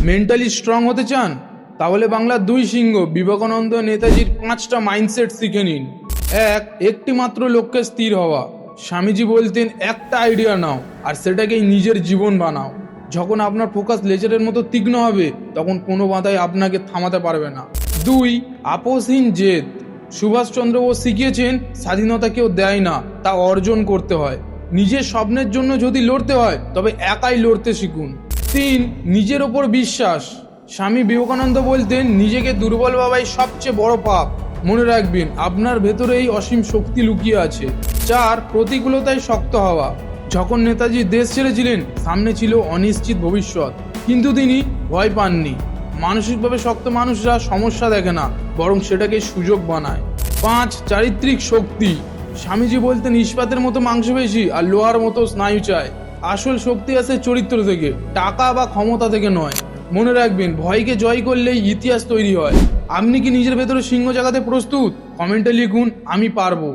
Mentally strong হতে চান? তাহলে বাংলার দুই সিংহ বিবেকানন্দ নেতাজির 5টা মাইন্ডসেট শিখে নিন। একটি মাত্র লক্ষ্যে স্থির হওয়া। স্বামীজি বলতেন, একটা আইডিয়া নাও আর সেটাকেই নিজের জীবন বানাও। যখন আপনার ফোকাস লেজারের মতো তীক্ষ্ণ হবে, তখন কোনো বাধাই আপনাকে থামাতে পারবে না। 2. আপোষহীন জেদ। সুভাষচন্দ্র বোস শিখিয়েছেন, স্বাধীনতা কেউ দেয় না, তা অর্জন করতে হয়। নিজের স্বপ্নের জন্য যদি লড়তে হয়, তবে একাই লড়তে শিখুন। 3. নিজের ওপর বিশ্বাস। স্বামী বিবেকানন্দ বলতেন, নিজেকে দুর্বল ভাবাই সবচেয়ে বড় পাপ। মনে রাখবেন, আপনার ভেতরে এই অসীম শক্তি লুকিয়ে আছে। 4. প্রতিকূলতায় শক্ত হওয়া। যখন নেতাজি দেশ ছেড়েছিলেন, সামনে ছিল অনিশ্চিত ভবিষ্যৎ, কিন্তু তিনি ভয় পাননি। মানসিকভাবে শক্ত মানুষরা সমস্যা দেখে না, বরং সেটাকে সুযোগ বানায়। 5. চারিত্রিক শক্তি। স্বামীজি বলতেন, ইস্পাতের মতো মাংসপেশি আর লোহার মতো স্নায়ু চায়। আসল শক্তি আসে চরিত্র থেকে, টাকা বা ক্ষমতা থেকে নয়। মনে রাখবেন, ভয়কে জয় করলেই ইতিহাস তৈরি হয়। আপনি কি নিজের ভেতরে সিংহ জাগাতে প্রস্তুত? কমেন্টে লিখুন, আমি পারবো।